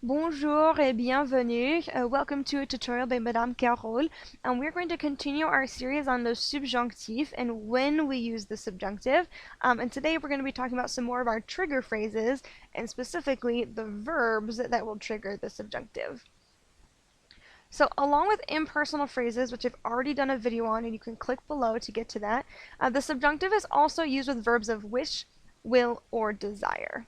Bonjour et bienvenue. Welcome to a tutorial by Madame Carole, and we're going to continue our series on the subjunctif and when we use the subjunctive. And today we're going to be talking about some more of our trigger phrases, and specifically the verbs that will trigger the subjunctive. So along with impersonal phrases, which I've already done a video on, and you can click below to get to that, the subjunctive is also used with verbs of wish, will, or desire.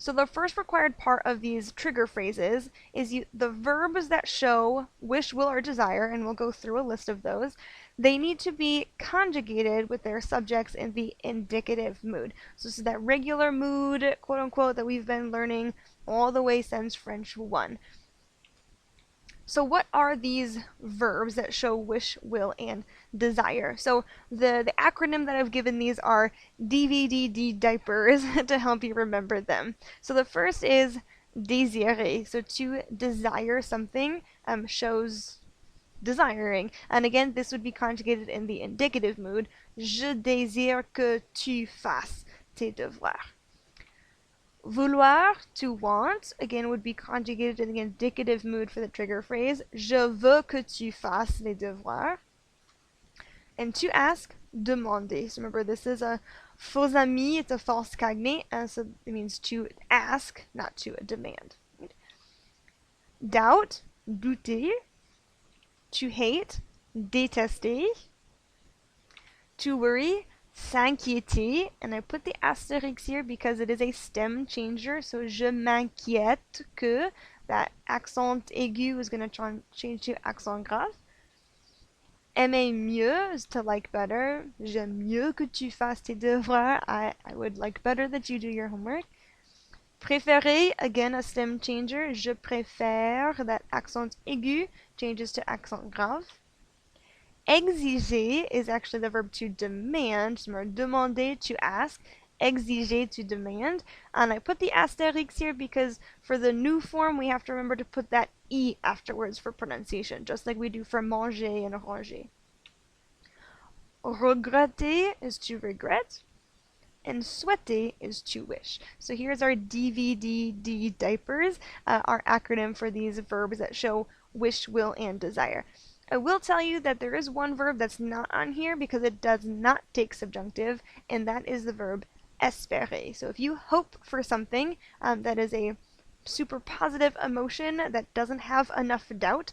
So the first required part of these trigger phrases is the verbs that show wish, will, or desire, and we'll go through a list of those. They need to be conjugated with their subjects in the indicative mood. So this is that regular mood, quote unquote, that we've been learning all the way since French 1. So what are these verbs that show wish, will, and desire? So the acronym that I've given these are DVD diapers to help you remember them. So the first is désirer. So to desire something shows desiring. And again, this would be conjugated in the indicative mood. Je désire que tu fasses tes devoirs. Vouloir, to want, again would be conjugated in the indicative mood for the trigger phrase. Je veux que tu fasses les devoirs. And to ask, demander. So remember, this is a faux ami, it's a false cognate, and so it means to ask, not to demand. Doubt, douter. To hate, détester. To worry, s'inquiéter, and I put the asterisk here because it is a stem changer, so je m'inquiète que, that accent aigu is going to change to accent grave. Aimer mieux is to like better. J'aime mieux que tu fasses tes devoirs. I would like better that you do your homework. Préférer, again a stem changer. Je préfère, that accent aigu changes to accent grave. Exiger is actually the verb to demand. Demander, to ask. Exiger, to demand. And I put the asterisk here because for the new form we have to remember to put that E afterwards for pronunciation, just like we do for manger and ranger. Regretter is to regret. And souhaiter is to wish. So here's our DVD diapers, our acronym for these verbs that show wish, will, and desire. I will tell you that there is one verb that's not on here because it does not take subjunctive, and that is the verb espérer. So if you hope for something that is a super positive emotion that doesn't have enough doubt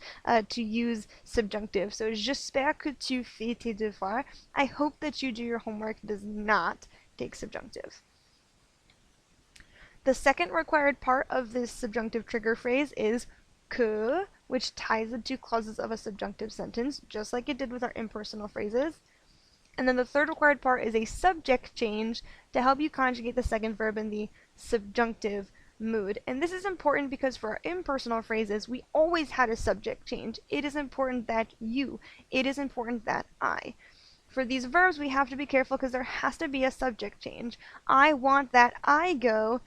to use subjunctive. So j'espère que tu fais tes devoirs. I hope that you do your homework does not take subjunctive. The second required part of this subjunctive trigger phrase is que, which ties the two clauses of a subjunctive sentence, just like it did with our impersonal phrases. And then the third required part is a subject change to help you conjugate the second verb in the subjunctive mood. And this is important because for our impersonal phrases, we always had a subject change. It is important that you. It is important that I. For these verbs, we have to be careful because there has to be a subject change. I want that I go.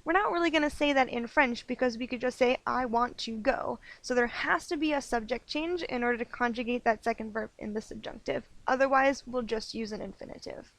We're not really going to say that in French because we could just say I want to go. So there has to be a subject change in order to conjugate that second verb in the subjunctive. Otherwise, we'll just use an infinitive.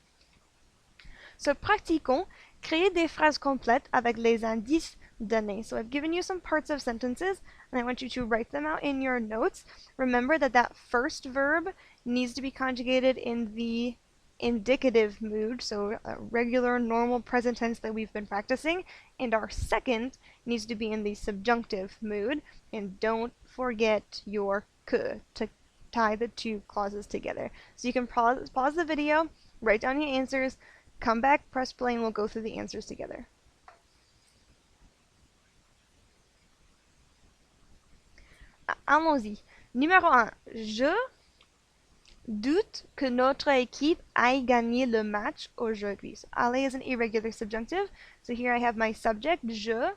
So pratiquons, créer des phrases complètes avec les indices donnés. So I've given you some parts of sentences and I want you to write them out in your notes. Remember that that first verb needs to be conjugated in the indicative mood, so a regular normal present tense that we've been practicing, and our second needs to be in the subjunctive mood, and don't forget your que to tie the two clauses together. So you can pause the video, write down your answers, come back, press play, and we'll go through the answers together. Allons-y. Numéro 1. Je doute que notre équipe aille gagner le match aujourd'hui. So aller is an irregular subjunctive. So here I have my subject, je,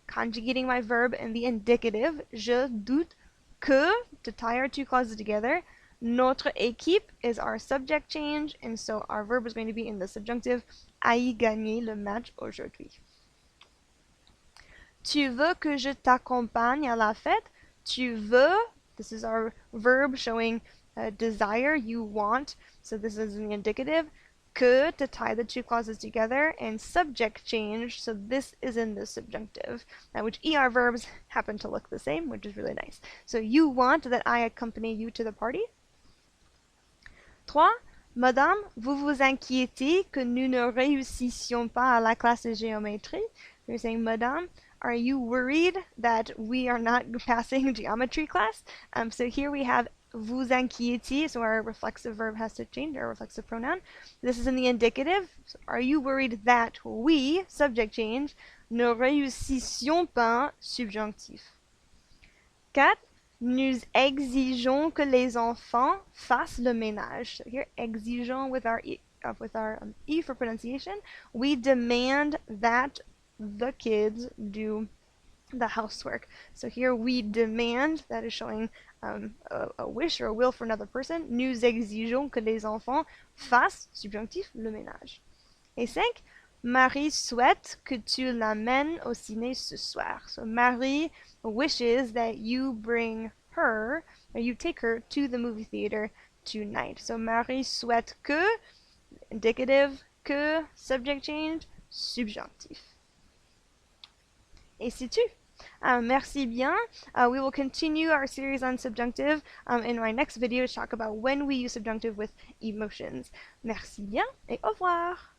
conjugating my verb in the indicative. Je doute que, to tie our two clauses together. Notre équipe is our subject change, and so our verb is going to be in the subjunctive. Aille gagner le match aujourd'hui. Tu veux que je t'accompagne à la fête? Tu veux, this is our verb showing desire, you want, so this is in the indicative. que to tie the two clauses together, and subject change, so this is in the subjunctive, which ER verbs happen to look the same, which is really nice. So you want that I accompany you to the party. 3. Madame, vous vous inquiétez que nous ne réussissions pas à la classe de géométrie. You're saying, Madame, are you worried that we are not passing geometry class? So here we have vous inquiétez, so our reflexive verb has to change, our reflexive pronoun. This is in the indicative. So are you worried that we, subject change, ne réussissions pas, subjonctif. 4. Nous exigeons que les enfants fassent le ménage. So here, exigeons with our E for pronunciation. We demand that the kids do the housework. So here we demand, that is showing a wish or a will for another person. Nous exigeons que les enfants fassent, subjonctif, le ménage. Et 5. Marie souhaite que tu l'amènes au ciné ce soir. So Marie wishes that you bring her, or you take her to the movie theater tonight. So Marie souhaite que, indicative, que, subject change, subjonctif. Et c'est tout. Merci bien. We will continue our series on subjunctive in my next video to talk about when we use subjunctive with emotions. Merci bien et au revoir.